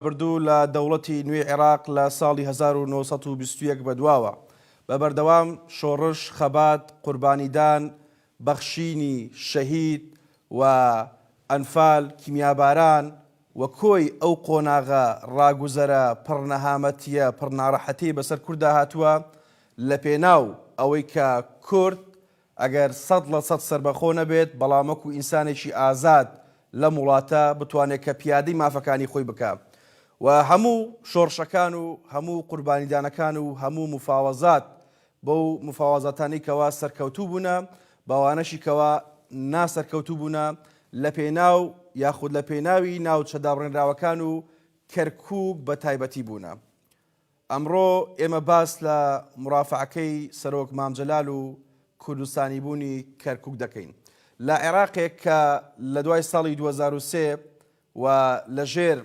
بردوو لە دەوڵەتی نوێی عێراق لە ساڵی 1920 بەدواوە بە بەردەوام شۆڕش، خەبات، قوربانیدان، بەخشینی شەهید و ئەنفال، کیمیاباران و کۆی ئەو قۆناغە ڕاگوزەرە پڕنەهامەتیە پڕناڕەحەتی بەسەر کووردا هاتووە لە پێناو ئەوەی کە کورد ئەگەر 100% سربەخۆ نەبێت بەڵام وەکو ئینسانێکی ئازاد لەم وڵاتە بتوانێت کە پیادەی مافەکانی خۆی بکات و هەموو شۆڕشەکان و هەموو قوربانیدانەکان و هەموو مفاوەزات بەو مفاوەزاتانی کەوا سەرکەوتوو بوونە باوانەشی کەوا ناسەرکەوتوو بوونە لە پێناو یاخود لە پێناوی ناوچە دابڕێنراوەکان و کەرکووک بە تایبەتی بوونە. ئەمڕۆ ئێمە باس لە مرافعەکەی سەرۆک مامجەلال و کوردستانی بوونی کەرکووک دەکەین لە عێراقێک کە لە دوای ساڵی 2003 و لەژێر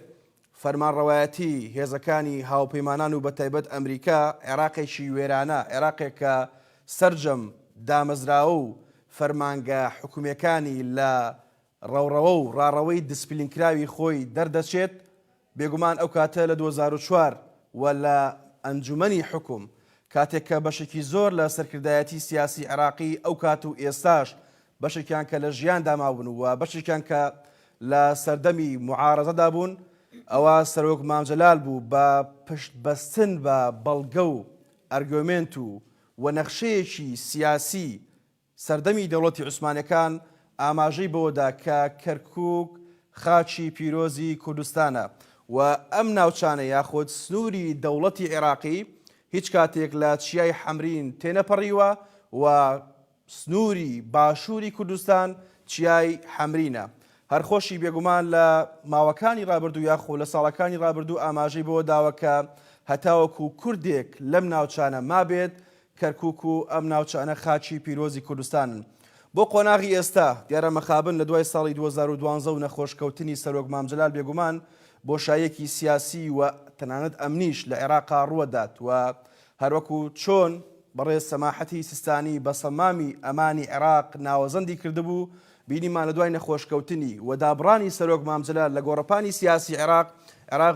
فەرمانڕەوایەتی هێزەکانی هاوپەیمانان و بەتایبەت ئەمریکا عێراقێکی وێرانە، عێراقێک کە سەرجەم دامەزراوە و فەرمانگە حکوومەکانی لە ڕەوڕەوە و ڕاڕەوەی دیسپلینکراوی خۆی دەردەچێت، بێگومان ئەو کاتە لە 2004 و لە ئەنجومەنی حکوم کاتێک کە بەشێکی زۆر لە سەرکردایەتی سیاسی عێراقی ئەو کات و ئێستاش بەشێکیان کە لە ژیان داماون و بەشێکیان کە لە سەردەمی معارەزەدا بوون، ئەوە سەرۆک مامجەلال بوو بە پشتبەستن بە بەڵگە و ئەرگۆمنت و نەخشەیەکی سیاسی سەردەمی دەوڵەتی عوسمانیەکان ئاماژەی بەوەدا کە کەرکووک خاچی پیرۆزی کوردستانە و ئەم ناوچانە یاخود سنووری دەوڵەتی عێراقی هیچ کاتێک لە چیای حەمرین تێنەپەڕیوە و سنووری باشووری کوردستان چیای حەمرینە. هەرخۆشی بێگومان لە ماوەکانی ڕابردوو یاخۆ لە ساڵەکانی ڕابردوو ئاماژەی بۆ داوە کە هەتاوەکو کوردێک لەم ناوچانە مابێت کەرکووک و ئەم ناوچانە خاچی پیرۆزی کوردستانن. بۆ قۆناغی ئێستا دیارە مەخابن لە دوای ساڵی 2012 و نەخۆشکەوتنی سەرۆک مامجەلال بێگومان بۆشایەکی سیاسی و تەنانەت ئەمنیش لە عێراقا ڕوەدات و هەروەکو چۆن بەڕێز سەماحەتی سیستانی بە سەمامی ئەمانی عێراق ناوەزەندی کردبوو، بینیمان لە دوای نەخۆشکەوتنی و دابڕانی سەرۆک مامجەلال لە گۆڕەپانی سیاسی عێراق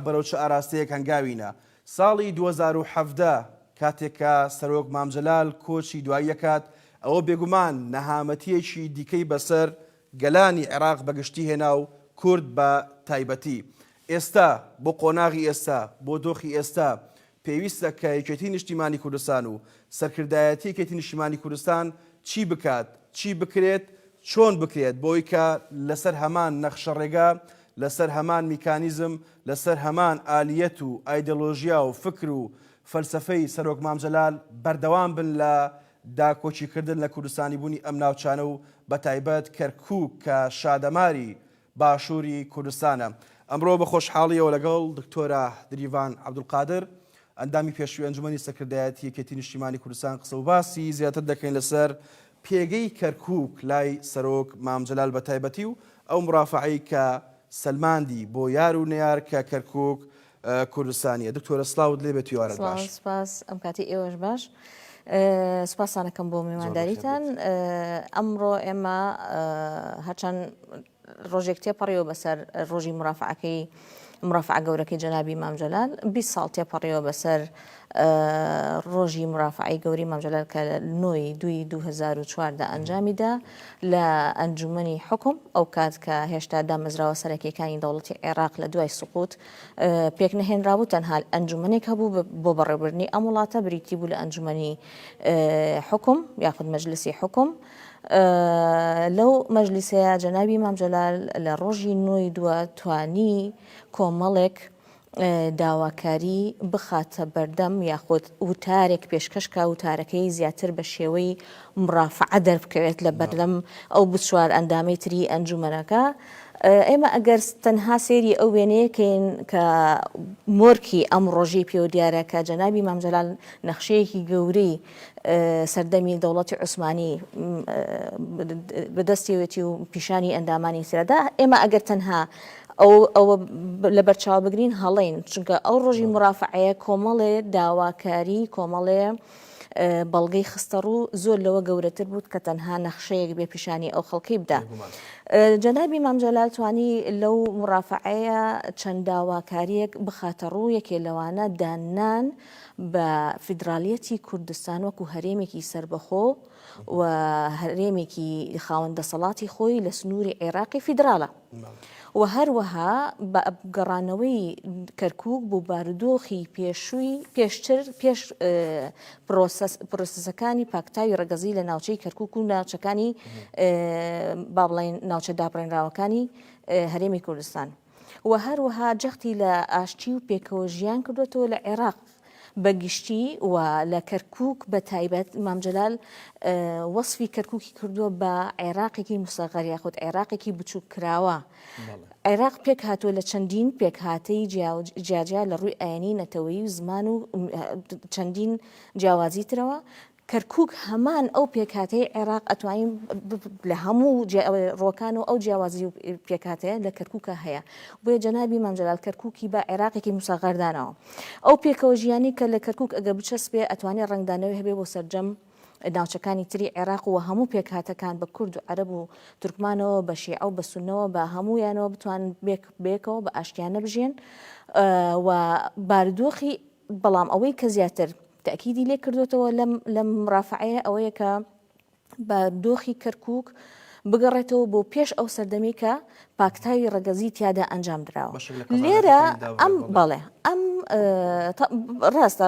بەرەو چه ئاراستەیەک هەنگاوینە. ساڵی 2017 کاتێک کە سەرۆک مامجەلال کۆچی دوایی کات، ئەوە بێگومان نەهامەتیەکی دیکەی بەسەر گەلانی عێراق بەگشتی هێنا و کورد بە تایبەتی. ئێستا بۆ قۆناغی ئێستا بۆ دۆخی ئێستا پێویستە کە یەکێتی نیشتیمانی کوردستان و سەرکردایەتی یەکێتی نیشتیمانی کوردستان چی بکات، چی بکرێت، چۆن بکرێت بۆی کە لەسەر هەمان نەخشە ڕێگا، لەسەر هەمان میکانیزم، لەسەر هەمان ئالیەت و ئایدۆلۆژیا و فکر و فەلسەفەی سەرۆک مامجەلال بەردەوام بن لە داکۆچیکردن لە کوردستانی بوونی ئەم ناوچانە و بەتایبەت کەرکووک کە شادەماری باشووری کوردستانە. ئەمڕۆ بە خۆشحاڵیەوە لەگەڵ دکتۆرە دریڤان عەبدولقادر ئەندامی پێشووی ئەنجومەنی سەرکردایەتی یەکێتی نیشتیمانی کوردستان قسە و باسی زیاتر دەکەین لەسەر پێگەی کەرکووک لای سەرۆک مامجەلال بە تایبەتی و ئەو مرافعەی کە سەلماندی بۆ یار و نەیار کە کەرکووک کوردستانیە. دکتۆرە سڵاوت لێ بێت یوارەت باش. سپاس ئەم کاتی ئێوەش باش. سپاسانەکەم بۆ میوانداریتان. ئەمڕۆ ئێمە هەرچەند ڕۆژێک تێپەڕیەوە بەسەر ڕۆژی مرافعە گەورەکەی جەنابی مامجەلال، 20 ساڵ تێپەڕیەوە بەسەر ڕۆژی مرافعەی گەوری مامجەلال کە 9/2/2004 ئەنجامیدا لە ئەنجومەنی حکوم، ئەو کات کە هێشتا دامەزراوە سەرەکیەکانی دەوڵەتی عێراق لە دوای سقوط پێک نەهێنرابوو، تەنها ئەنجومەنێک هەبوو بۆ بەڕێوەبردنی ئەم وڵاتە، بریتی بوو لە ئەنجومەنی حکوم یاخود مەجلیسی حکوم. لەو مەجلیسەیە جەنابی مامجەلال لە ڕۆژی 9/2 توانی کۆمەڵێک داواکاری بخاتە بەردەم یاخود وتارێک پێشکەشکا وتارەکەی زیاتر بە شێوەی مرافعە دەربکەوێت لە بەردەم ئەو بچوار ئەندامەی تری ئەنجومەنەکە. ئێمە ئەگەر تەنها سێری ئەو وێنەیەکەین کە مۆرکی ئەم ڕۆژی پێ و دیارە کە جەنابی مامجەلال نەخشەیەکی گەورەی سەردەمی دەوڵەتی عوسمانی بەدەستێوێتی و پیشانی ئەندامانی سرەدا، ئێمە ئەگەر تەنها ئەوە لە بەرچاو بگرین هەڵەین، چونکە ئەو ڕۆژی مرافعەیە کۆمەڵێ داواکاری، کۆمەڵێ بەڵگەی خستە ڕوو زۆر لەوە گەورەتر بوو کە تەنها نەخشەیەک بێ پیشانی ئەو خەڵکی بدا. جەنابی مام جەلال توانی لەو مرافعەیە چەند داواکاریەک بخاتە ڕوو یەکێ لەوانە دانان بە فیدرالیەتی کوردستان وەکو هەرێمێکی سربەخۆ و هەرێمێکی خاوەن دەسەڵاتی خۆی لە سنووری عێراقی فیدراڵە. و هەروەها بە گەڕانەوەی کەرکووک بۆ بارودۆخی پێشتر پێش پرۆسەسەکانی پاکتاوی ڕێگەزی لە ناوچەی کەرکووک و ناوچەکانی با بڵێن ناوچە دابڕێنراوەکانی هەرێمی کوردستان. و هەروەها جەختی لە ئاشتی و پێکەوە ژیان کردوێتەوە لە عێراق بەگشتی و لە کەرکووک بە تایبەت مام جەلال وەصفی کەرکووکی کردووە بە عێراقێکی مستەقەر یاخود عێراقێکی بچووک کراوە. عێراق پێک هاتووە لە چەندین پێکهاتەی جیاجیا لە ڕووی ئاینی نەتەوەیی و زمان و چەندین جیاوازی ترەوە. کەرکووک هەمان ئەو پێکهاتەی عێراق ئەتوانین لە هەموو ڕۆکان و ئەو جیاوازی و پێکهاتەیە لە کەرکووکە هەیە. بۆیە جەنابی مام جەلال کەرکووکی بە عێراقێکی مستەقەردانەوە. ئەو پێکەوە ژیانی کە لە کەرکووک ئەگە بچەسبێ ئەتوانێت ڕنگدانەوەی هەبێ بۆ سەرجەم ناوچەکانی تری عێراق و هەموو پێکهاتەکان بە کورد و عەرەب و تورکمانەوە بە شیعە و بە سونەوە بە هەموویانەوە بتوان بێکەوە بە ئاشتیانە بژێن و بارودۆخی بەڵام ئەوەی کە زیاتر تأکیدی لێ کردوێتەوە لەم مرافعەیە ئەوەیە کە بارودۆخی کەرکووک بگەڕێتەوە بۆ پێش ئەو سەردەمی کە پاکتاوی ڕێگەزی تیادا ئەنجام درراوە. لێرە ئەم بەڵێ ئەم ڕاستە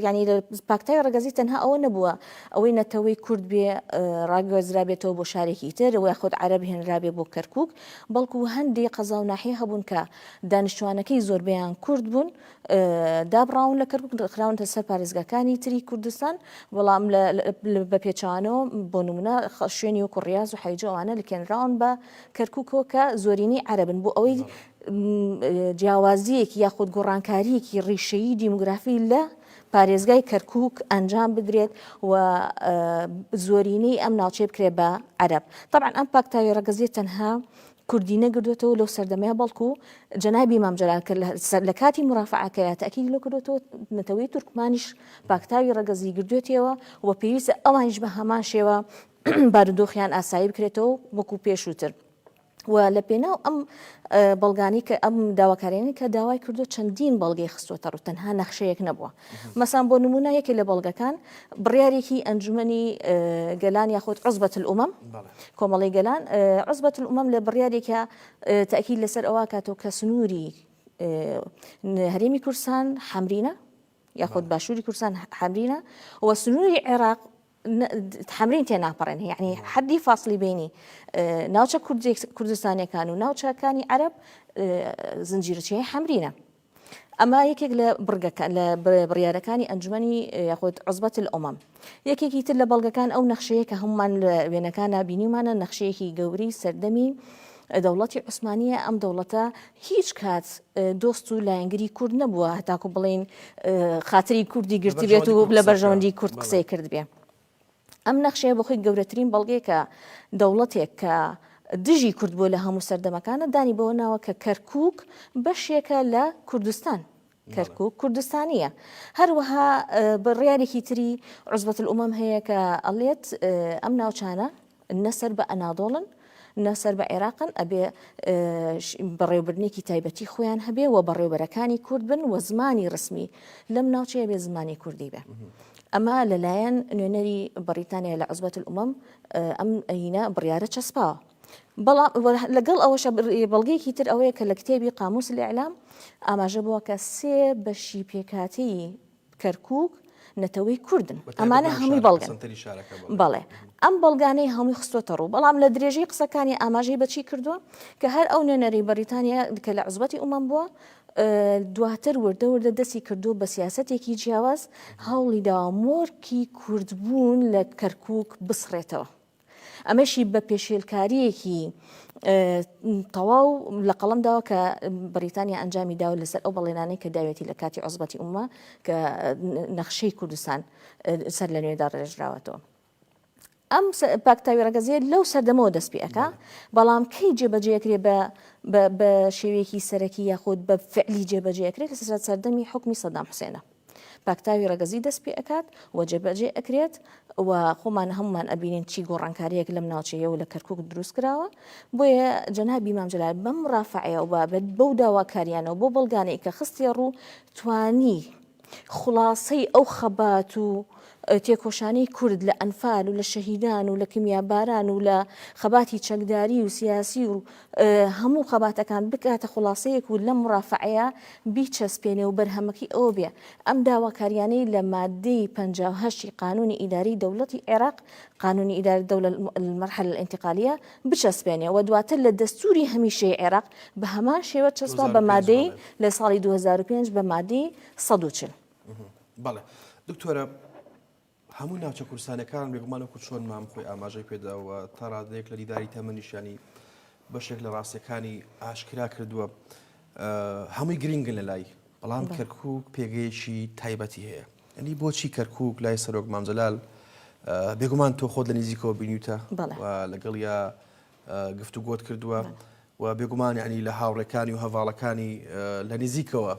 ینی پاکتاوی ڕێگەزی تەنها ئەوە نەبووە ئەوەی نەتەوەی کورد بێ ڕاگوێزرابێتەوە بۆ شارێکی تر و یاخود عەرەب هێنرابێ بۆ کەرکووک، بەڵکو هەندێک قەزا و ناحیە هەبوون کە دانیشتوانەکەی زۆربەیان کورد بوون دابڕاون لە کەرکووک خراونتە سەر پارێزگاکانی تری کوردستان، بەڵام بە پێچوانەوە بۆ نمونە شوێنی وەکو ڕیاض و حەیجە ئەوانە لکێنراون بە کەرکووکەوە کە زۆرینەی عەرەبن بۆ ئەوەی جیاوازیەکی یاخود گۆڕانکاریەکی ڕیشەیی دیموگرافی لە پارێزگای کەرکووک ئەنجام بدرێت و زۆرینەی ئەم ناوچێ بکرێت بە عەرەب. طبعا ئەم پاکتاوی ڕێگەزیە تەنها کوردی نەگردوێتەوە لەو سەردەمەیە، بەڵکو جەنابی مام جەلال لە کاتی مرافعەکەیە تەکیدی لێ کردوێتەوە نەتەوەی تورکمانیش پاکتاوی ڕێگەزی گردوێتەوە و پێویستە ئەوانیش بە هەمان شێوە بارودۆخیان ئاسایی بکرێتەوە وەکو پێشووتر. و لە پێناو ئەم بەڵگانی کە ئەم داواکارێنی کە داوای کردو چەندین بەڵگەی خستوەتە ڕوو تەنها نەخشەیەک نەبووە. مەسان بۆ نمونە یەکێک لە بەڵگەکان بڕیارێکی ئەنجومەنی گەلان یاخود عوزبەت الئومەم کۆمەڵی گەلان عوزبەت الئومەم لە بڕیارێکە تەکید لەسەر ئەوە کاتەوە کە سنووری هەرێمی کوردستان حەمرینە یاخود باشووری کوردستان حەمرینە و سنووری عێراق حەمرین تێناپەڕێن، یعنی حەدی فاصلی بینی ناوچە کوردستانیەکان و ناوچەکانی عەرەب زنجیرەچێی حەمرینە. ئەمە یەکێک لە بڕیارەکانی ئەنجومەنی یاخود عوزبەت الئومەم. یەکێکی تر لە بەڵگەکان ئەو نەخشەیە کە هەمومان لە وێنەکانە بینیمانە نەخشەیەکی گەوری سەردەمی دەوڵەتی عوسمانیە. ئەم دەوڵەتە هیچ کات دۆست و لایەنگری کورد نەبووە، هەتاکو بڵێن خاتری کوردی گرتی بێت و لە بەرژەوەندی کورد قسەی کرد بێ. ئەم نەخشەیە بۆ خۆی گەورەترین بەڵگەیەکە دەوڵەتێک کە دژی کورد بووە لە هەموو سەردەمەکانە دانی بەوە ناوە کە کەرکووک بەشێکە لە کوردستان، کەرکووک کوردستانیە. هەروەها بڕیارێکی تری عوزبەت الئومەم هەیە کە ئەڵێت ئەم ناوچانە نەسەر بە ئەنادۆڵن نەسەر بە عێراقن ئەبێ بەڕێوەبردنێکی تایبەتی خۆیان هەبێ و بەڕێوەبەرەکانی کورد بن و زمانی ڕسمی لەم ناوچەیە بێ زمانی کوردی بێ. ئەمە لەلایەن نوێنەری بەریتانیا لە عوزبەت الئومەم ئەم ئەینە بڕیارە چەسپاوە. بەڵام لەگەڵ ئەوەشە بەڵگەیەکی تر ئەوەیە کە لە کتێبی قاموس الإعلام ئاماژە بووە کە 3 بەشی پێکهاتەی کەرکووک نەتەوەی کوردن. ئەمانە هەمووی بەڵگەن. بەڵێ ئەم بەڵگانەی هەمووی خستوەتە ڕوو، بەڵام لە درێژەی قسەکانی ئاماژەی بەچی کردووە کە هەر ئەو نوێنەری بەریتانیا کە لە عوزبەتی ئومەم بووە دواتر وردە دەستی کردو بە سیاسەتێکی جیاواز هەوڵی داوە مۆرکی کوردبوون لە کەرکووک بسڕێتەوە. ئەمەشی بە پێشێلکاریەکی تەواو لە قەڵەمداوە کە بەریتانیا ئەنجامی داوە لەسەر ئەو بەڵێنانەی کە داوێتی لە کاتی عوزبەتی ئومە کە نەخشەی کوردستان سەر لە نوێدا ڕێژراوەتەوە. ئەم پاکتاوی ڕێگەزیە لەو سەردەمەوە دەست پێ ئەکا، بەڵام کەی جێبەجێکرێ بە شێوەیەکی سەرەکی یاخود بە فعلی جێبەجێکرێت لە سەردەمی حکمی سەدام حوسێنە. پاکتاوی ڕێگەزی دەست پێ ئەکات و جێبەجێ ئەکرێت و خۆمان هەمومان ئەبینین چی گۆڕانکاریەک لەم ناوچەیە و لە کەرکووک دروست کراوە بۆیە جەنابی مام جەلال بەم ڕافعەیە و بەو داواکاریانەوە بۆ بەڵگانەی کە خستی ڕوو توانی خلاصەی ئەو خەبات و تێکۆشانی کورد لە ئەنفال و لە شەهیدان و لە کمیاباران و لە خەباتی چەکداری و سیاسی و هەموو خەباتەکان بکاتە خلاصەیەک و لەم ڕافعەیە بیچەسپێنێ و بەرهەمەکی ئەوە بێ ئەم داواکاریانەی لە مادەی 58 قانونی ئیداری دەوڵەتی عێراق قانونی ئیداری دەوڵە المەرحلە الانتقالیە بچەسپێنێ و دواتر لە دەستوری هەمیشەی عێراق بە هەمان شێوە چەسپا بە مادەی لە ساڵی 2005 بە مادەی 140. بەڵێ دکتۆرە هەموو ناوچە کورسانەکان بێگومانە چۆن مام خۆی ئاماژەی پێداوە تا ڕادەیەک لە دیداری تەمەنیشانی بەشێک لە ڕاستیەکانی ئاشکرا کردووە هەمووی گرنگن لە لای بەڵام کەرکووک پێگەیەکی تایبەتی هەیە ئەنی بۆچی کەرکووک لای سەرۆک مام جەلال بێگومان تۆ خۆت لە نزیکەوە بینیوتە و لەگەڵ یا گفتوگۆت کردووە و بێگومان ینی لە هاوڕێکانی و هەڤاڵەکانی لە نزیکەوە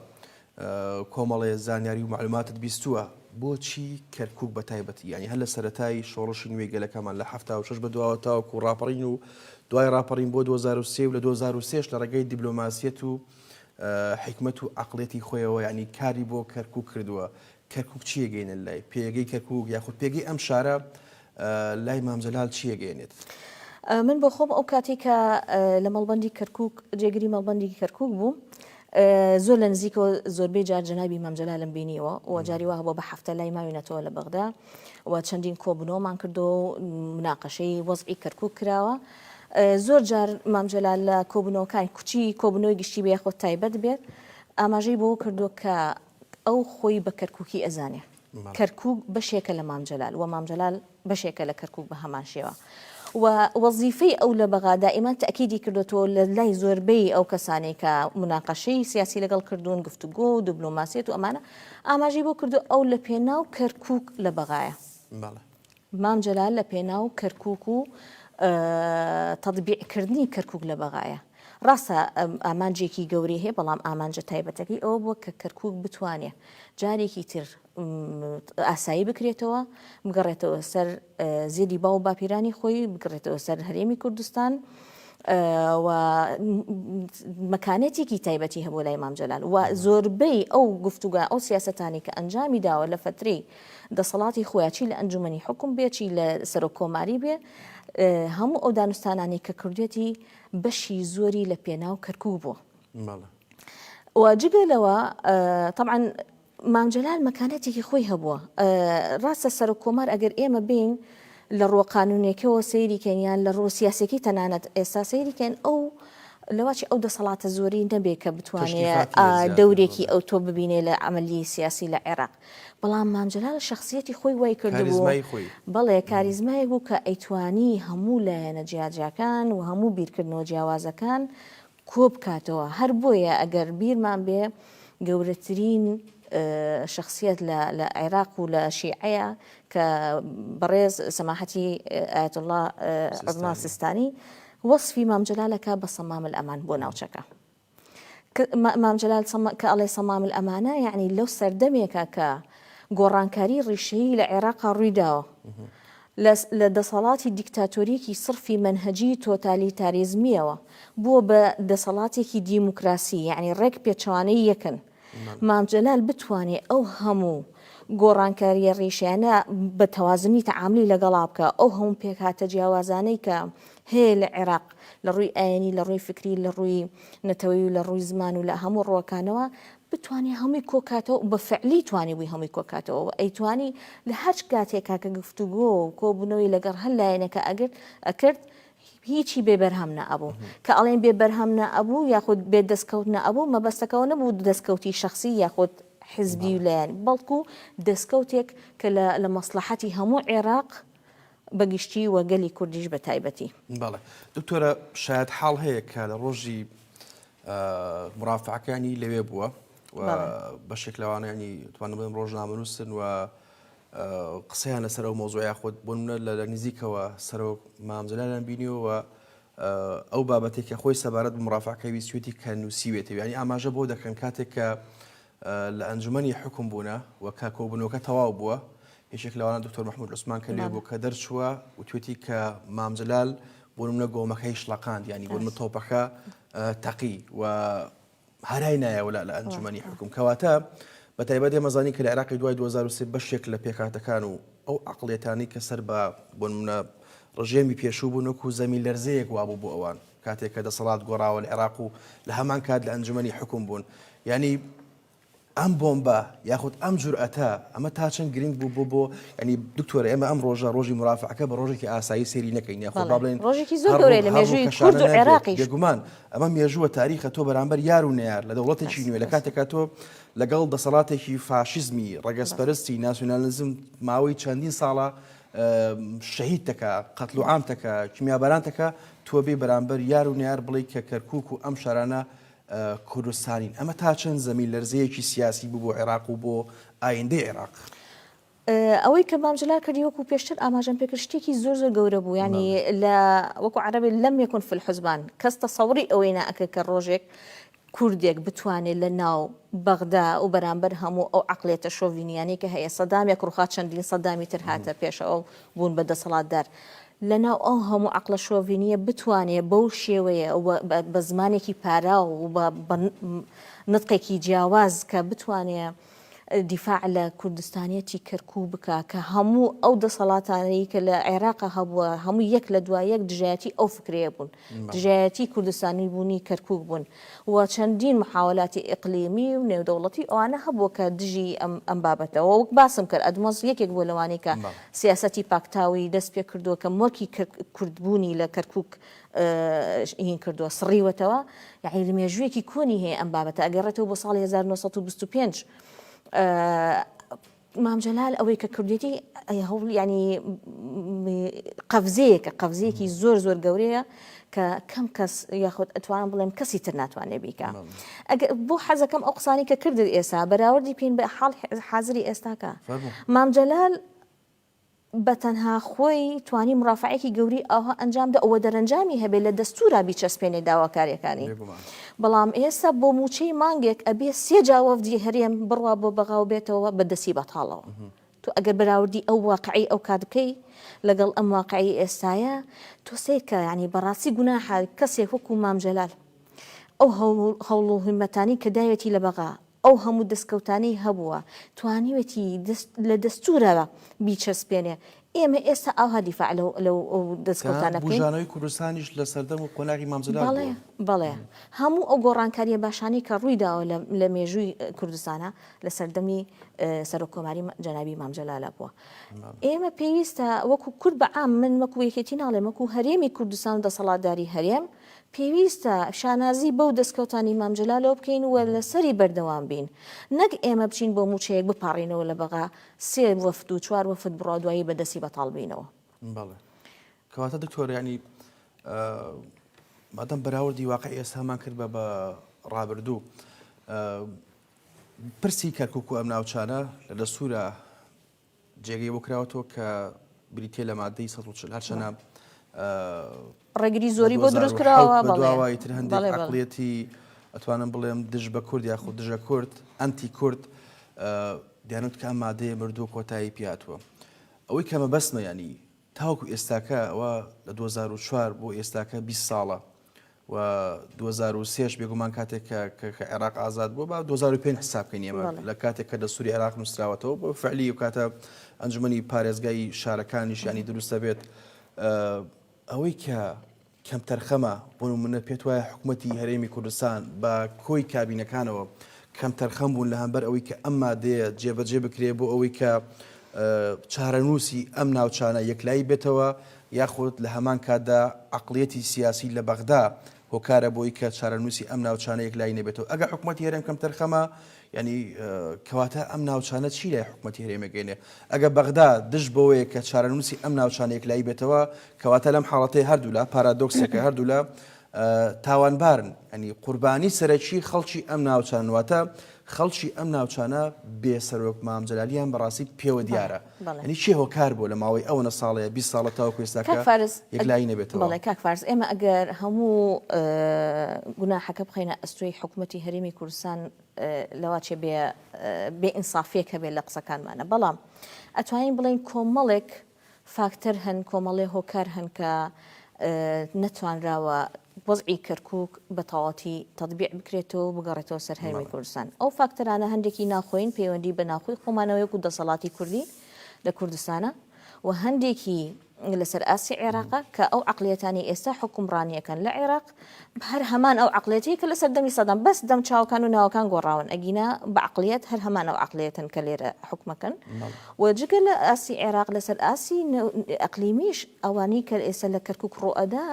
کۆمەڵێ زانیاری و معلوماتت بیستووە بۆچی کەرکووک بە تایبەتی ینی هەر لە سەرەتای شۆڕشی نوێی گەلەکەمان لە 76 بە دواوە تاوەکو ڕاپەڕین و دوای ڕاپەڕین بۆ 2023 و لە 2023 لە ڕێگەی دیبلۆماسیەت و حکمت و عقلێتی خۆیەوە ینی کاری بۆ کەرکووک کردووە کەرکووک چیەگەینە لای پێگەی کەرکووک یاخود پێگەی ئەم شارە لای مام جەلال چیەگەێنێت من بۆ خۆم ئەو کاتی کە لە مەڵبەندی کەرکووک جێگیری مەڵبەندی کەرکووک بوو زۆر لە نزیکەوە زۆربەی جار جەنابی مام جەلالم بینیوە و جاری وا بۆ بە هەفتە لای ماوینەتەوە لە بەغدا و چەندین کۆبنەوەمان کردو و مناقەشەی وەزعی کەرکووک کراوە زۆر جار مام جەلال لە کۆبنەوەکان کوچی کۆبنەوەی گشتی بێ خۆ تایبەت بێت ئاماژەی بۆ کردو کە ئەو خۆی بە کەرکووکی ئەزانێ کەرکووک بەشێکە لە مام جەلال و مام جەلال بەشێکە لە کەرکووک بە هەمان شێوە و وەزیفەی ئەو لە بەغا دائیمان تەکیدی کردوەوە لە لای زۆربەی ئەو کەسانێک کە مناقەشەی سیاسی لەگەڵ کردوون گفتوگۆ و دیبلۆماسیەت و ئەمانە ئاماژەی بۆ کردو ئەو لە پێناو کەرکووک لە بەغایە مام جەلال لە پێناو کەرکووک و تەطبیعکردنی کەرکووک لە بەغایە ڕاستە ئامانجێکی گەورەی هەیە بەڵام ئامانجە تایبەتەکەی ئەوە بووە کە کەرکووک بتوانێت جارێکی تر ئاسایی بکرێتەوە بگەڕێتەوە سەر زێدی باو باپیرانی خۆی بگەڕێتەوە سەر هەرێمی کوردستان و مەکانێتێکی تایبەتی هەبوو لای مام جەلال و زۆربەی ئەو گفتوگە ئەو سیاسەتانی کە ئەنجامی داوە لە فترەی دەسەڵاتی خۆیاچی لە ئەنجومەنی حکوم بێچی لە سەرۆک کۆماری بێ هەموو ئەو دانوستانانی کە کردوێتی بەشی زۆری لە پێناو کەرکووک بووە و جگەلەوە طبعا مام جەلال مەکانەتێکی خۆی هەبووە ڕاستە سەرۆک کۆمار ئەگەر ئێمە بین لە ڕۆ قانونێکەوە سەیریکەن یان لە ڕۆ سیاسێکی تەنانەت ئێستا سەیریکەن ئەو لەواچی ئەو دەسەڵاتە زۆری نەبێت کە بتوانێت دەورێکی ئەو تۆ ببینێ لە عملی سیاسی لە عێراق بەڵام مام جەلال شخصیەتی خۆی وای کردبوو بەڵێ کاریزمایەک بوو کە ئەیتوانی هەموو لایەنە جیاجیاکان و هەموو بیرکردنەوە جیاوازەکان کۆ بکاتەوە هەر بۆیە ئەگەر بیرمان بێ گەورەترین شخصیت لە عێراق و لە شیعەیە کە بەڕێز سەماحەتی ئایەت الله عوزما سیستانی وەصفی مام جەلالەکە بە سەمام الئەمان بۆ ناوچەکە مام جەلال کە ئەڵێ سەمام الئەمانە یعنی لەو سەردەمێکە کە گۆڕانکاری ڕیشەیی لە عێراقا ڕوویداوە لە دەسەڵاتی دیکتاتۆریەکی سرفی منهجی تۆتالیتاریزمیەوە بووە بە دەسەڵاتێکی دیموکراسی یعنی ڕێک پێچوانەی یەکن مام جەلال بتوانێت ئەو هەموو گۆڕانکاریە ڕیشیانە بە تەوازنی تەعاملی لەگەڵا بکە ئەو هەموو پێکهاتە جیاوازانەی کە هەیە لە عێراق لە ڕووی ئاینی لە ڕووی فکری لە ڕووی نەتەوەی و لە ڕووی زمان و لە هەموو ڕۆکانەوە بتوانێت هەمووی کۆکاتەوە بە فعلی توانی بووی هەمووی کۆکاتەوە ئەیتوانی لە هەچ کاتێکا کە گفتوگۆ و کۆبوونەوەی لەگەڵ هەر لایەنەکە ئەکرد هیچی بێبەرهەم نەبوو کە ئەڵێن بێبەرهەم نەبوو یاخود بێ دەستکەوت نەبوو مەبەستەکەەوە نەبوو دەستکەوتی شخصی یاخود حزبی و لایەن بەڵکو دەستکەوتێک کە لە مەسلحەتی هەموو عێراق بەگشتی و گەلی کوردیش بە تایبەتی بەڵێ دکتۆرە شاید حاڵ هەیە کە لە ڕۆژی مرافعەکانی لەوێ بووە و بەشێک لەوانانی توانم بڵێم ڕۆژنامەنووسن و قسەیان لەسەر ئەو مۆزوع یاخود بۆ نمونە لە نزیکەوە سەرۆک مام جەلالان بینیەوە ئەو بابەتێکە خۆی سەبارەت بە مرافعەکەی ویستوێتی کە نووسیوێتەوە ینی ئاماژە بۆ دەکەن کاتێک کە لە ئەنجومەنی حکم بوونە و کاکۆبوونەوەکە تەواو بووە هیچێک لەوانە دکتۆر محمود عوسمان کە لێ بوو کە دەرچووە و توێتی کە مامجلال بۆ نمونە گۆمەکەی شڵەقاند ینی بۆ نمونە تۆپەکە تەقی و هەرای نایەوە لە ئەنجومەنی حکم کەواتە بە تایبەت ئێمەزانی کە لە عێراقی دوای 2023 بەشێک لە پێکهاتەکان و ئەو عەقڵیەتانی کە سەر بۆ نمونە ڕژێمی پێشوو بوون وەکو زەمین لەرزەیەک وابوو بۆ ئەوان کاتێک کە دەسەڵات گۆڕاوە لە عێراق و لە هەمان کات لە ئەنجومەنی حکم بوون ینی ئەم بۆمبە یاخود ئەم جورئەتە ئەمە تا چەند گرنگ بوو بۆ ینی دکتۆرە ئێمە ئەم ڕۆژی مرافعەکە بە ڕۆژێکی ئاسایی سێری نەکەین یاخود با بڵێن ڕۆژێکی زۆر گەورەیە لە مێژووی کورد و عێراقیش بێگومان ئەمە مێژووە تاریخە تۆ بەرامبەر یار و نەیار لە دەوڵەتێکی نوێ لە کاتێکا تۆ لەگەڵ دەسەڵاتێکی فاشیزمی ڕەگەزپەرستی ناسیۆنالیزم ماوەی چەندین ساڵە شەهید تەکە قەتڵ و عام تەکە کیمیابەران تەکە تۆ بێ بەرامبەر یار و نەیار بڵێ کە کەرکووک و ئەم شارانە کوردستانین ئەمە تا چەند زەمین لەرزەیەکی سیاسی بوو بۆ عێراق و بۆ ئایندەی عێراق ئەوەی کە مامجلال کردی وەکو پێشتر ئاماژەم پێکرد شتێکی زۆر گەورە بوو ینی لە وەکو عەرەبی لەم یەکن في الحزبان کەس تەسەوری ئەوەی ناکە کە ڕۆژێک کوردێک بتوانێت لە ناو بەغدا و بەرامبەر هەموو ئەو عەقڵیەتە شۆڤینیانی کە هەیە سەدامێک ڕوخات چەندین سەدامی تر هاتە پێشەوە بوون بە دەسەڵاتدار لەناو ئەو هەموو عەقڵە شۆڤینیە بتوانێت بەو شێوەیە بە زمانێکی پارا و بە نطقێکی جیاواز کە بتوانێت دیفاع لە کوردستانیەتی کەرکوو بکە کە هەموو ئەو دەسەڵاتانەی کە لە عێراق هەبووە هەموو یەک لە دوای یەک دژایەتی ئەو فکرەیە بوون دژایەتی کوردستانی بوونی کەرکووک بوون و چەندین محاولاتی ئیقلیمی و نێودەوڵەتی ئەوانە هەبووە کە دژی ئەم بابەتەوە وەک باسم کرد ئەدمەز یەکێک بۆ لەوانەی کە سیاسەتی پاکتاوی دەست پێ کردووە کە مۆکی کوردبوونی لە کەرکووک هین کردووە سڕیوەتەوە یعنی لە مێژوویەکی کۆنی هەیە ئەم بابەتە ئەگەڕێتەوە بۆ ساڵی 1925 مامجلال ئەوەی کە کردێتی ینی قەفزەیەکی زۆر گەورەیە کە کەم کەس یاخود ئەتوانم بڵێم کەسی تر ناتوانێت بیکە بۆ حەزەکەم ئەو قسانی کە کردت ئێستا بەراوردی پێین بە حاڵ حازری ئێستاکە مامجلال بە تەنها خۆی توانی مرافعێکی گەوری ئەوها ئەنجامدا ئەوە دەرەنجامی هەبێت لە دەستورا بیچەسپێنێ داواکاریەکانی بەڵام ئێستا بۆ موچەی مانگێک ئەبێ سێ جاوەفدی هەرێم بڕوا بۆ بەغاو بێتەوە بەدەسی بەتاڵەوە تو ئەگەر بەراوردی ئەو واقعی ئەو کات بکەی لەگەڵ ئەم واقعی ئێستایە تۆ سێکە ینی بەڕاستی گوناحە کەسێک وەکو مامجلال ئەو هەوڵ و هیمەتانی کە داوێتی لە بەغا ئەو هەموو دەستکەوتانەی هەبووە توانیوێتی لە دەستورەوە بیچەسپێنێ ئێمە ئێستا ئەوها دیفاع لەو دەستکەوتانە بکەین بژانەوەی کوردستانیش لە سەردەم و قۆناغی مامجلال بەڵێ هەموو ئەو گۆڕانکاریە باشانی کە ڕوویداوە لە مێژووی کوردستانە لە سەردەمی سەرۆکۆماری جەنابی مامجلالە بووە ئێمە پێویستە وەکو کورد بەعام من وەکو یەکێتی ناڵێم وەکو هەرێمی کوردستان و دەسەڵاتداری هەرێم پێویستە شانازی بەو دەستکەوتانی مامجلالەوە بکەین و لەسەری بەردەوام بین نەک ئێمە بچین بۆ موچەیەک بپارڕینەوە لە بەغا سێ وەفد و چوار وەفد بڕوا دوایی بەدەستی بەتاڵبینەوە بەڵێ کەواتە دکتۆر ینی مادەم بەراوردی واقعی ئێستامان کرد بە ڕابردوو پرسی کەرکووک و ئەم ناوچانە لە دەستورە جێگەی بۆ کراوەتەوە کە بریتێ لە مادەی 140 هەرچەنە ڕێگری زۆری بۆ دروست کراوە بەدواوای تر هەندێک عەقڵیەتی ئەتوانم بڵێم دژ بە کورد یاخود دژە کورد ئەنتی کورد دیانوت کە ئەم مادەیە مردووە کۆتایی پیاتوە ئەوەی کەمە بەسمە ینی تاوەکو ئێستاکە ئەوە لە 2004 بۆ ئێستاکە 20 ساڵە و 2023 بێگومان کاتێک کە عێراق ئازاد بووە با 2005 حسابکەین ئێمە لە کاتێک کە دەستوری عێراق نووسراوەتەوە بۆ فعلی و کاتە ئەنجومەنی پارێزگای شارەکانیش ینی دروستە بێت ئەوەی کە کەم تەرخەمە بۆ نمونە پێت وایە حکوومەتی هەرێمی کوردستان بە کۆی کابینەکانەوە کەم تەرخەم بوون لە هەمبەر ئەوەی کە ئەم مادەیە جێبەجێ بکرێ بۆ ئەوەی کە چارەنووسی ئەم ناوچانە یەکلایی بێتەوە یاخود لە هەمان کاتدا عەقڵیەتی سیاسی لە بەغدا هۆکارە بۆی کە چارەنووسی ئەم ناوچانە یەکلایی نەبێتەوە ئەگە حکوومەتی هەرێم کەم تەرخەمە ینی کەواتە ئەم ناوچانە چی لای حکوومەتی هەرێمەگەینێ ئەگە بەغدا دژ بەوەیە کە چارەنووسی ئەم ناوچانە یەکلایی بێتەوە کەواتە لەم حاڵەتەی هەردوو لە پارادۆکسێکە هەردوو لە تاوانبارن ینی قوربانی سەرەکی خەڵکی ئەم ناوچانواتە خەڵکی ئەم ناوچانە بێسەرۆک مامجلالیان بەڕاستی پێوە دیارە ینی چی هۆکار بۆ لە ماوەی ئەوەنە ساڵەیە 20 ساڵە تاوەکو ئێستاکە یەکلایی نەبێتەوە بەڵێ کاک فارس ئێمە ئەگەر هەموو گوناحەکە بخەینە ئەستۆی حکوومەتی هەرێمی کوردستان لەواچێ بێ ئینسافیەک هەبێ لە قسەکانمانە بەڵام ئەتوانین بڵین کۆمەڵێک فاکتەر هەن کۆمەڵێ هۆکار هەن کە نەتوانراوە وەزعی کەرکووک بە تەواوەتی تەطبیق بکرێتەوە و بگەڕێتەوە سەر هەرێمی کوردستان ئەو فاکتەرانە هەندێکی ناخۆین پەیوەندی بە ناخۆی خۆمانەوەیەک و دەسەڵاتی کوردی لە کوردستانە و هەندێکی لەسەر ئاسی عێراقا کە ئەو عقلێتانی ئێستا حکومڕانیەکەن لە عێراق هەر هەمان ئەو عقلێتی کە لەسەر دەمی سەدەم بەس دەم چاوەکان و ناوەکان گۆڕاون ئەگینا بە عقلێت هەر هەمان ئەو عقلێتن کە لێرە حکومەکەن و جگە لە ئاسی عێراق لەسەر ئاسی ئەقلیمیش ئەوانی کە ئێستا لە کەرکووک ڕۆئەدا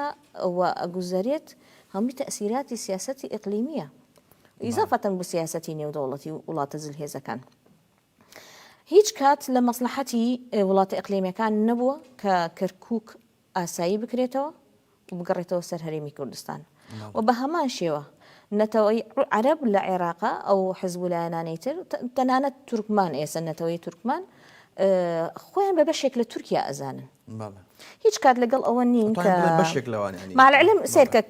و ئەگوزارێت هەمووی تەئسیراتی سیاسەتی ئیقلیمیە ئیزافەتەن بۆ سیاسەتی نێودەوڵەتی وڵاتە جلهێزەکان هیچ کات لە مەسلحەتی وڵاتە ئەقلیمیەکان نەبووە کە کەرکووک ئاسایی بکرێتەوە و بگەڕێتەوە سەر هەرێمی کوردستان و بە هەمان شێوە نەتەوەی عەرەب لە عێراقا ئەو حیزبولایەنانەی تر تەنانەت تورکمان ئێستا نەتەوەی تورکمان خۆیان بە بەشێک لە تورکیا ئەزانن هیچ کات لەگەڵ ئەوە نین کە ماڵعلم سێرکە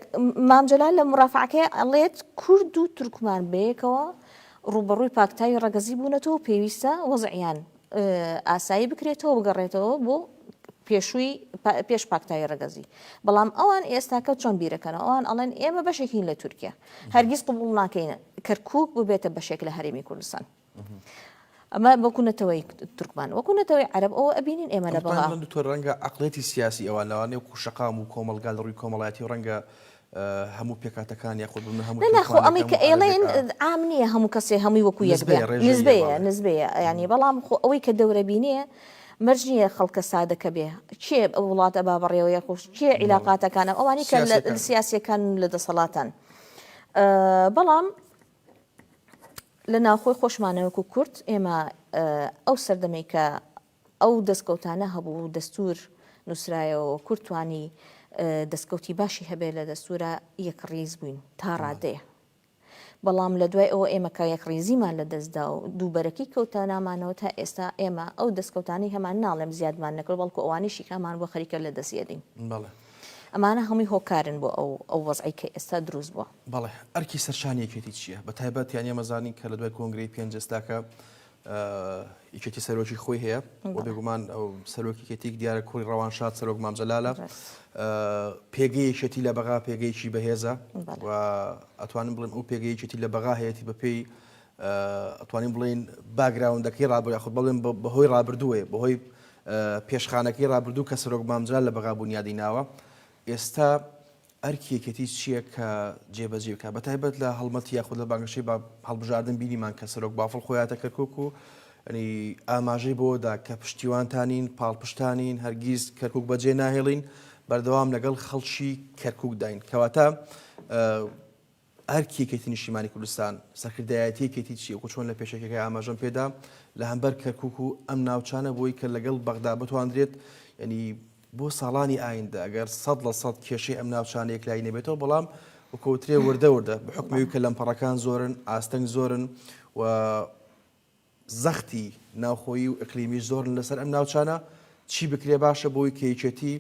مام جەلال لە مرافعەکەی ئەڵێت کورد و تورکمان بەیەکەوە ڕوبەڕووی پاکتاوی ڕەگەزی بوونەتەوە پێویستە وەزعیان ئاسایی بکرێتەوە بگەڕێتەوە بۆ پێش پاکتاوی ڕەگەزی بەڵام ئەوان ئێستاکە چۆن بیرەکەنەوە ئەوان ئەڵێن ئێمە بەشێکین لە تورکیا هەرگیز قبوڵ ناکەینە کەرکووک ببێتە بەشێک لە هەرێمی کوردستان ئەمە بەکوونەتەوەی تورکمان وەکوونەتەوەی عەرەب ئەوە ئەبینین ئێمە لە بەڵا تۆ ڕەنگە عقلێتی سیاسی ئەوان لەوانەیە کوشەقام و کۆمەلگا لە ڕووی کۆمەڵایەتی و ڕەنگە هەموو پێکاتەکان یاخود بن هەموو نەخۆ ئەمەی کە ئێڵێن عام نییە هەموو کەسێ هەمووی وەکو یەک نسبەیە ینی بەڵام خۆ ئەوەی کە دەورە بینێ مەرج نییە خەڵکە سادەکە بێ چێ ئەو وڵاتە بابڕێەوە یاخۆش چێ عیلاقاتەکانە ئەوانی کە لە سیاسیەکان لە دەسەڵاتان بەڵام لە ناوخۆی خۆشمانەوەکو کورد ئێمە ئەو سەردەمەی کە ئەو دەستکەوتانە هەبوو دەستور نووسرایەوە کورتوانی دەستکەوتی باشی هەبێت لە دەستورە یەکڕیز بووین تا ڕادەیە بەڵام لە دوای ئەوە ئێمە کە یەکڕیزیمان لە دەستدا و دووبەرەکەی کەوتە نامانەوە تا ئێستا ئێمە ئەو دەستکەوتانی هەمان ناڵێم زیادمان نەکرد بەڵکو ئەوانیشی کامان بۆ خەریکە لە دەستێدین ئەمانە هەمووی هۆکارن بۆ ئەو وەزعی کە ئێستا دروست بووە بەڵێ ئەرکی سەرشانیەکێتی چییە بە تایبەت یان ئێمەزانین کە لە دوای کۆنگرەی پێنجستاکە یەکێتی سەرۆکی خۆی هەیە بۆ بێگومان ئەو سەرۆکیەتێک دیارە کوڕی ڕەوانشاد سەرۆک مام جەلالە پێگەیەکێتی لە بەغا پێگەیەکی بەهێزە و ئەتوانین بڵێن ئەو پێگەیەکێتی لە بەغا هەیەی بەپێی ئەتوانین بڵێن باگراوندەکەی ڕابردوو یاخود بڵێن بەهۆی ڕابردووێ بەهۆی پێشخانەکەی ڕابردوو کە سەرۆک مام جەلال لە بەغا بوونیادی ناوە ئێستا ئەرکیەکێتی چییە کە جێبەجێ بکات بەتایبەت لە هەڵمەتی یاخود لە بانگشەی هەڵبژاردن بینیمان کە سەرۆک بافڵ خۆیاتە کەرکووک و ینی ئاماژەی بۆدا کە پشتیوانتانین پاڵپشتانین هەرگیز کەرکووک بەجێ ناهێڵین بەردەوام لەگەڵ خەڵکی کەرکووک داین کەواتە ئەرکیەکێتی نیشتیمانی کوردستان سەرکردایەتیەکێتی چیە و چۆن لە پێشەکەی ئاماژەم پێدا لە هەمبەر کەرکووک و ئەم ناوچانە بۆی کە لەگەڵ بەغدا بتواندرێت ینی بۆ ساڵانی ئایندە ئەگەر 100% کێشەی ئەم ناوچانەیەک لای نەبێتەوە بەڵام وەکەوترێ وردە بەحکمەوەی کە لەمپەڕەکان زۆرن ئاستەنگ زۆرن و زەختی ناوخۆیی و ئەقلیمی زۆرن لەسەر ئەم ناوچانە چی بکرێ باشە بۆی کەیچێتی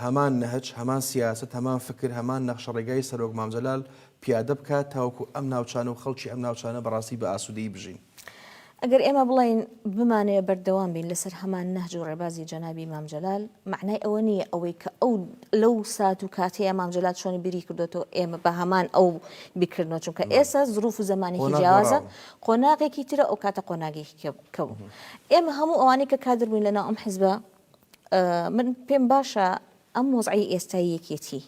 هەمان نەهج هەمان سیاست هەمان فکر هەمان نەخشەڕێگای سەرۆک مام جەلال پیادە بکات تاوەکو ئەم ناوچانە و خەڵکی ئەم ناوچانە بەڕاستی بە ئاسوودەیی بژین ئەگەر ئێمە بڵین بمانەیە بەردەوام بین لەسەر هەمان نەهج و ڕێبازی جەنابی مام جەلال معنای ئەوە نییە ئەوەی کە ئەو لەو سات و کاتەیە مام جەلال چۆنی بیری کردوێتەوە ئێمە بە هەمان ئەو بیکردنەوە چونکە ئێستا زروف و زەمانێکی جیاوازە قۆناغێکی ترە ئەو کاتە قۆناغێکی کەو ئێمە هەموو ئەوانەی کە کادر بووین لەناو ئەم حیزبە من پێم باشە ئەم وەزعی ئێستایی یەکێتی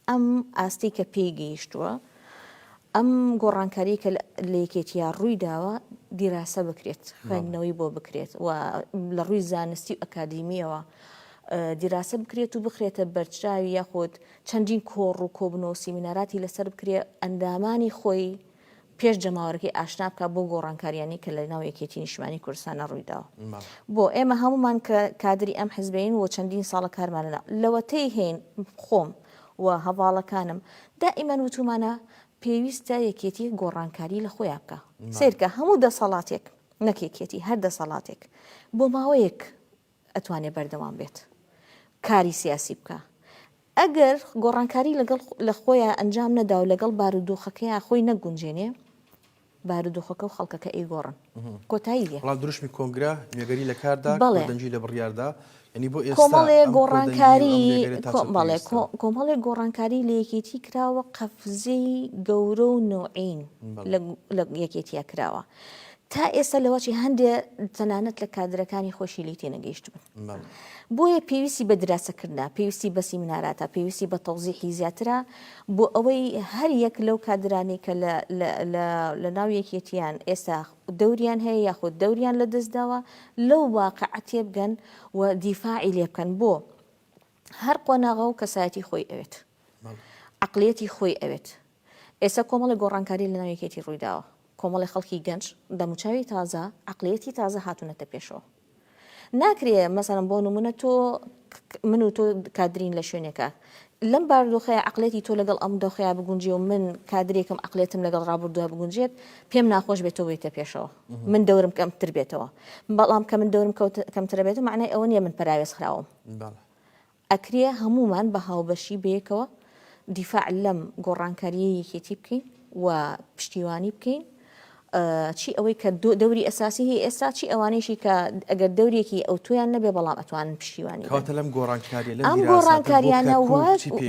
ئەم ئاستی کە پێیگەیشتووە ئەم گۆڕانکاری کە لە یەکێتیە ڕووی داوە دیراسە بکرێت خوێندنەوەی بۆ بکرێت و لە ڕووی زانستی و ئەکادیمیەوە دیراسە بکرێت و بخرێتە بەرچاوی یاخود چەندین کۆڕ و کۆبنەوە سیمیناراتی لەسەر بکرێت ئەندامانی خۆی پێش جەماوەرەکەی ئاشنا بکە بۆ گۆڕانکاریانی کە لە ناو یەکێتی نیشتیمانی کوردستانە ڕوویداوە بۆ ئێمە هەمومان کە کادری ئەم حیزبین و چەندین ساڵە کارمانەدا لەوەتەی هێن خۆم و هەواڵەکانم دائیمەن وتومانە پێویستە یەکێتی گۆڕانکاری لە خۆیان بکە سیرکە هەموو دەسەڵاتێک نەکێکێتی هەر دەسەڵاتێک بۆ ماوەیەک ئەتوانێت بەردەوام بێت کاری سیاسی بکە ئەگەر گۆڕانکاری لەگەڵ لە خۆیان ئەنجام نەدا و لەگەڵ بارودۆخەکەیان خۆی نەگونجێنێ بارودۆخەکە و خەڵکەکە ئەیگۆڕن کۆتایی لێ وڵات دروشمی کۆنگرا نوێگەری لە کاردا بەڵێ. دەنجی لە بڕیاردا ینی بۆ ئێستا کۆمەڵێ ئەم گۆڕانکاری کۆدەنجی و ئەم نوێگەرە تا چەند پێویستە؟ کۆمەڵێ گۆڕانکاری لە یەکێتی کراوە قەفزەی گەورە و نوعین لە یەکێتیە کراوە تا ئێستا لەوەچی هەندێ تەنانەت لە کادرەکانی خۆشی لی تێنەگەیشت بن بۆیە پێویستی بە دراسەکردنا پێویستی بە سیمیناراتە پێویستی بە تەوزیحی زیاترە بۆ ئەوەی هەر یەک لەو کادرانی کە لە ناو یەکێتیان ئێستا دەوریان هەیە یاخود دەوریان لە دەستداوە لەو واقعەتێ بگەن و دیفاعی لێ بکەن بۆ هەر قۆناغە و کەسایەتی خۆی ئەوێت عەقڵیەتی خۆی ئەوێت ئێستا کۆمەڵی گۆڕانکاری لە ناو یەکێتی ڕوویداوە کۆمەڵی خەڵکی گەنج دەموچاوی تازە عەقڵیەتی تازە هاتوونەتە پێشەوە ناکرێ مەسەڵەن بۆ نمونە تۆ من و تۆ کادرین لە شوێنێکە لەم بارودۆخەیە عەقڵیەتی تۆ لەگەڵ ئەم دۆخەیە بگونجێ و من کادرێکم عەقڵیەتم لەگەڵ ڕابردووە بگونجێت پێم ناخۆش بێت تۆ بێتە پێشەوە من دەورم کەمتر بێتەوە بەڵام کە من دەورم کەمترە بێت معنای ئەوە نییە من پەراوێز خراوم ئەکرێ هەمومان بە هاوبەشی بەیەکەوە دیفاع لەم گۆڕانکاریە یەکێتی بکەین و پشتیوانی بکەین چی ئەوەی کە دەوری ئەساسی هەیە ئێستا چی ئەوانەیشی کە ئەگەر دەورێکی ئەو تویان نەبێ بەڵام ئەتوانن پشتیوانی لەم گۆڕانکاریە ئەم گۆڕانکاریانە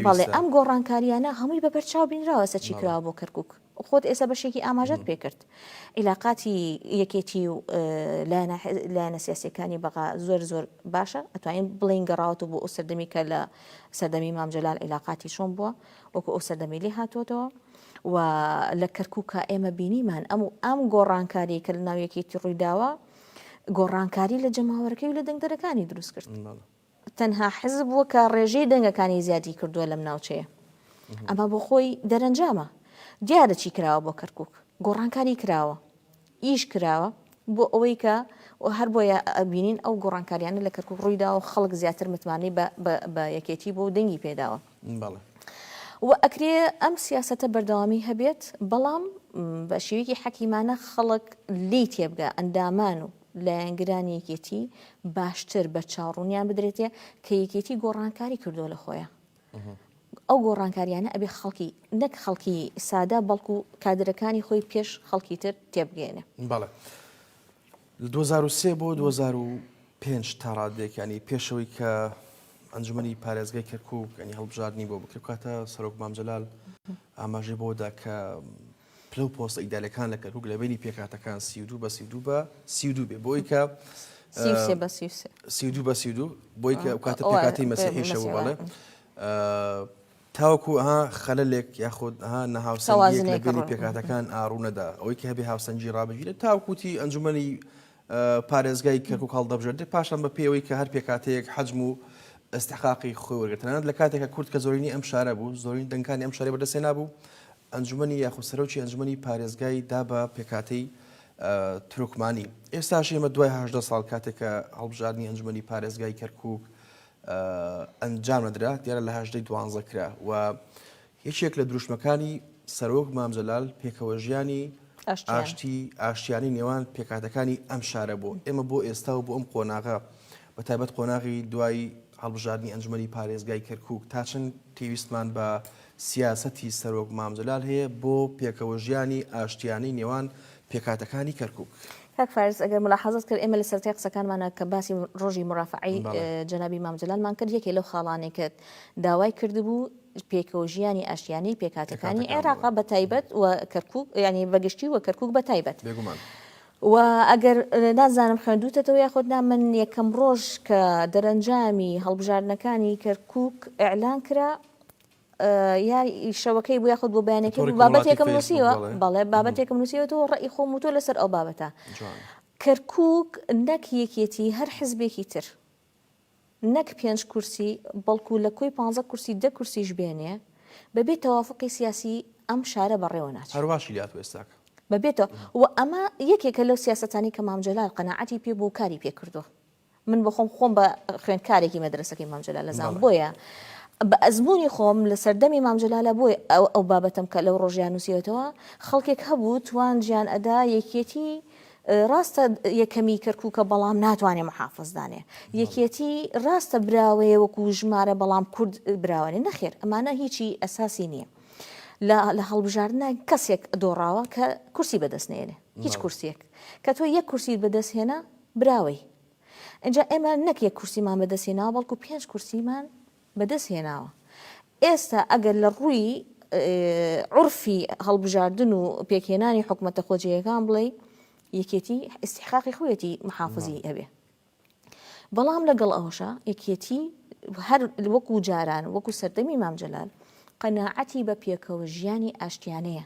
بەڵێ ئەم گۆڕانکاریانە هەمووی بە بەرچاو بینراوە سەر چی کراوە بۆ کەرکووک خۆت ئێستا بەشێکی ئاماژەت پێکرد عیلاقاتی یەکێتی و لایەنە سیاسیەکانی بەقا زۆر باشە ئەتوانین بڵین گەڕاوەوە بۆ ئەو سەردەمی کە لە سەردەمی مام جەلال عیلاقاتی چۆن بووە وەکو ئەو سەردەمی لێ هاتوۆتەوە و لە کەرکووکە ئێمە بینیمان ئەم گۆڕانکاری کە لە ناو یەکێتی ڕوویداوە گۆڕانکاری لە جەماوەرەکەی و لە دەنگدەرەکانی دروست کرد تەنها حزب بووە کە ڕێژەی دەنگەکانی زیادی کردووە لەم ناوچەیە ئەمە بۆ خۆی دەرەنجامە دیارە چی کراوە بۆ کەرکووک گۆڕانکاری کراوە ئیش کراوە بۆ ئەوەی کە هەر بۆیە بینین ئەو گۆڕانکاریانە لە کەرکووک ڕوویداوە خەڵک زیاتر متمانەی بە یەکێتی بۆ دەنگی پێداوە و ئەکرێ ئەم سیاسەتە بەردەوامی هەبێت بەڵام بە شێوەیەکی حەکیمانە خەڵک لی تێبگە ئەندامان و لایەنگرانی یەکێتی باشتر بە چاوڕوونیان بدرێتێ کە یەکێتی گۆڕانکاری کردووە لە خۆیە ئەو گۆڕانکاریانە ئەبێ خەڵکی نەک خەڵکی سادە بەڵکو کادرەکانی خۆی پێش خەڵکی تر تێبگەێنێ بەڵێ لە 2003 بۆ 2005 تا ڕادێکانی پێشەوەی کە ئەنجومەنی پارێزگای کەرکووک ینی هەڵبژاردننی بۆ بکرێت کاتە سەرۆک مام جەلال ئاماژەی بۆدا کە پلە و پۆستە ئیدارەکان لە کەرکووک لە بینی پێکاتەکان 32 بە 32 بێ بۆی کە 32 بە 32 بۆی کە کاتە پێکاتی مەسیحیشەوە بەڵێ تاوەکو خەلەلێک یاخود نەهاوسەنگیەک لە بینی پێکاتەکان ئاڕوونەدا ئەوەی کە هەبێ هاوسەنگی ڕابژیرە تاوەکوتی ئەنجومەنی پارێزگای کەرکووک هەڵدەبژێردێ پاشان بە پێوەی کە هەر پێکاتەیەک حەجم و استحقاقی خۆی وەرگرتنانات لە کاتێکە کورد کە زۆرینی ئەم شارە بوو زۆرین دەنگانی ئەم شارێ بەدەستێ نابوو ئەنجومەنی یاخود سەرۆکی ئەنجومەنی پارێزگای دا بە پێکاتەی تروکمانی ئێستاش ئێمە دوای 18 ساڵ کاتێکە هەڵبژاردننی ئەنجومەنی پارێزگای کەرکووک ئەنجام نەدرا دیارە لە 12 کرا و هیچێک لە دروشمەکانی سەرۆک مام جەلال پێکەوە ژیانی ئاشتیانی نێوان پێکاتەکانی ئەم شارە بوو ئێمە بۆ ئێستا و بۆ ئەم قۆناغا بە تایبەت قۆناغی دوای هەڵبژاردننی ئەنجومەنی پارێزگای کەرکووک تا چەند پێویستمان بە سیاسەتی سەرۆک مام جەلال هەیە بۆ پێکەوە ژیانی ئاشتیانی نێوان پێکاتەکانی کەرکووک کاک فارس ئەگەر ملاحەزەت کرد ئێمە لە سەرەتای قسەکانمانە کە باسی ڕۆژی مرافعی جەنابی مام جەلالمان کرد یەکێ لەو خاڵانێکت داوای کردبوو پێکەوە ژیانی ئاشتیانی پێکاتەکانی عێراقا بە تایبەت و کەرکووک ینی بەگشتی و کەرکووک بە تایبەت و ئەگەر نازانم خوێندووتەوە یاخۆت من یەکەم ڕۆژ کە دەرەنجامی هەڵبژاردنەکانی کەرکووک ئێعلان کرا یا شەوەکەی بوو یاخود بۆ بەیانێکی بابەتێکم نووسیوە بەڵێ بابەتێکم نووسیوەوە ڕێی خۆم و تۆ لەسەر ئەو بابەتە کەرکووک نەک یەکێتی هەر حزبێکی تر نەک 5 کورسی بەڵکو لە کۆی 15 کورسی 10 کورسیش بێنێ بەبێ تەوافقی سیاسی ئەم شارە بەڕێوە ناچێت هەرواشی لات ئێستاکە بەبێتەوە و ئەمە یەکێکە لەو سیاسەتانی کە مام جەلال قەناعەتی پێ بوو کاری پێ کردووە من بە خۆم بە خوێندکارێکی مەدرسەکەی مام جەلال لەزانم بۆیە بە ئەزمموی خۆم لە سەردەمی مام جەلالە بۆی ئەو بابەتم کە لەو ڕۆژیان نووسیەوە خەڵکێک هەبوو توان ژیان ئەدا یەکێتی ڕاستە یەکەمی کەرکووکە بەڵام ناتوانێ محافظدانێ یەکێتی ڕاستە براوەیە وەکو ژمارە بەڵام کورد براوانێ نەخێر ئەمانە هیچی ئەساسی نییە لە هەڵبژاردنە کەسێک دۆڕاوە کە کورسی بەدەستنێنێ هیچ کورسێک کە تۆ یەک کورسی بەدەستهێنا براوەی اینجا ئێمە نەک یەک کورسیمان بەدەستهێناوە بەڵکو 5 کورسیمان بەدەستهێناوە ئێستا ئەگەر لە ڕووی عرفی هەڵبژاردن و پێکهێنانی حکومەتە خۆجیەکان بڵێ یەکێتی استحقاقی خۆیەتی محافظی ئەبێ بەڵام لەگەڵ ئەوشە یەکێتی هەر وەکو جاران وەکو سەردەمی مام جەلال قەناعەتی بە پێکەوە ژیانی ئاشتیانەیە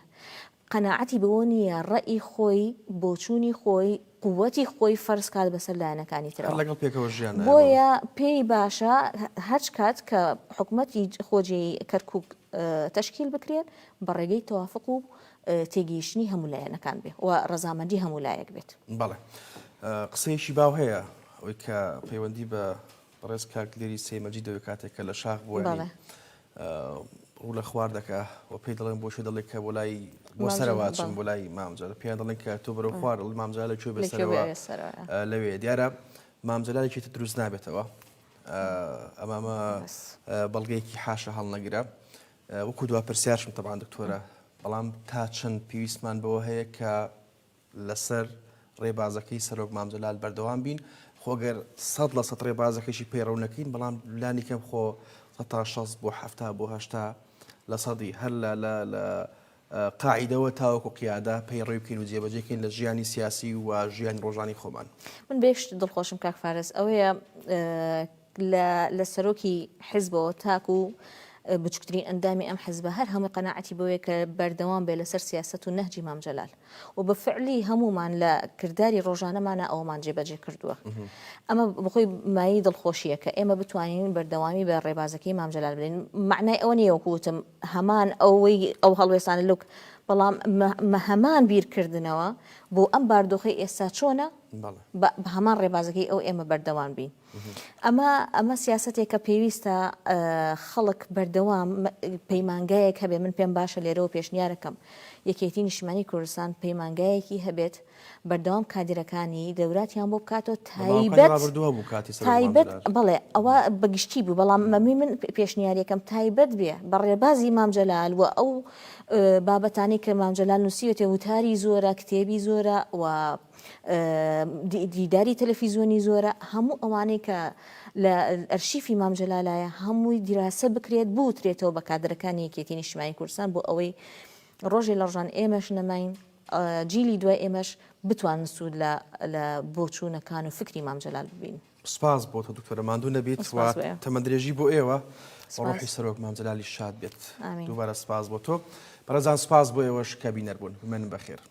قەناعەتی بەوە نیە ڕەئی خۆی بۆچوونی خۆی قووەتی خۆی فەرز کات بەسەر لایەنەکانی ترەوە لەگەڵ پێکەوە ژیان بۆیە پێی باشە هەر کات کە حکومەتی خۆجی کەرکووک تەشکیل بکرێت بە ڕێگەی تەوافق و تێگەیشتنی هەموو لایەنەکان بێت و ڕەزامەندی هەموو لایەک بێت. بەڵێ قسەیەکی باو هەیە ئەوەی کە پەیوەندی بە ڕێز کاکلێری سێمەجی دەوێت کاتێک کە لە شاخ بووە ڕوو لە خوار دەکا و پێی دەڵێن بۆشی دەڵێت کە بۆ لای بۆ سەرەوەچم بۆ لای مامجار پێیان دەڵێن کە تۆ بەرەو خوار مامجار لە کوێ بەسەرەوە لەوێ دیارە مامجلالێکی دروست نابێتەوە ئەمامە بەڵگەیەکی حاشە هەڵ نەگرە وەکو دوا پرسیارشم تەبان دکتۆرە بەڵام تا چەند پێویستمان بەوە هەیە کە لەسەر ڕێبازەکەی سەرۆک مامجلال بەردەوام بین خۆگەر 100% ڕێبازەکەشی پەیڕەو نەکەین بەڵام لانی کەم خۆ 60 بۆ 70 بۆ 80 لە سەدی هەر لە قاعدەوە تاوەکو قیادا پەیڕێ بکەین و جێبەجێکەین لە ژیانی سیاسی و ژیانی ڕۆژانی خۆمان. من بێشت دڵخۆشم کاک فارس ئەوەیە لە سەرۆکی حیزبەوە تاکو بچکترین ئەندامی ئەم حیزبە هەر هەموو قەناعەتی بەوەیە کە بەردەوام بێ لەسەر سیاست و نەهجی مام جەلال و بە فعلی هەمومان لە کردداری ڕۆژانەمانە ئەومان جێبەجێ کردووە ئەمە بخۆی مای دڵخۆشیە کە ئێمە بتوانین بەردەوامی بە ڕێبازەکەی مام جەلال بێن معنای ئەوە نیە وەکوتم هەمان ئەو هەڵوێستانە لوک بەڵام هەمان بیرکردنەوە بۆ ئەم باردۆخی ئێستا چۆنە بە هەمان ڕێبازەکەی ئەو ئێمە بەردەوام بین ئەمە سیاستێک کە پێویستە خەڵک بەردەوام پەیمانگایەک هەبێ من پێم باشە لێرەوە پێشنیارەکەم یەکێتی نیشتیمانی کوردستان پەیمانگایەکی هەبێت بەردەوام کادرەکانی دەوراتیان بۆ بکاتەوە تایبەت بڵێ ئەوە بەگشتی بوو بەڵام مەمی من پێشنیارەکەم تایبەت بێ بە ڕێبازی مام جەلال و ئەو بابەتانی کە مام جەلال نووسیوێتێ وتاری زۆرە کتێبی زۆرە و دیداری تەلەڤیزیۆنی زۆرە هەموو ئەوانەی کە لە ئەرشیفی مام جەلالایە هەمووی دیراسە بکرێت بوترێتەوە بە کادرەکانی یەکێتی نیشتیمانی کوردستان بۆ ئەوەی ڕۆژێ لە ڕۆژان ئێمەش نەماین جیلی دوای ئێمەش بتوانن سوود لە بۆچوونەکان و فکری مام جەلال ببین. سپاس بۆ تۆ دکتۆرە ماندوو نەبێت و تەمەندرێژی بۆ ئێوە ڕۆحی سەرۆک مام جەلالی شاد بێت دووبارە سپاس بۆ تۆ بەڕێزان سپاس بۆ ئێوەش کە بینەر بوون من بەخێر.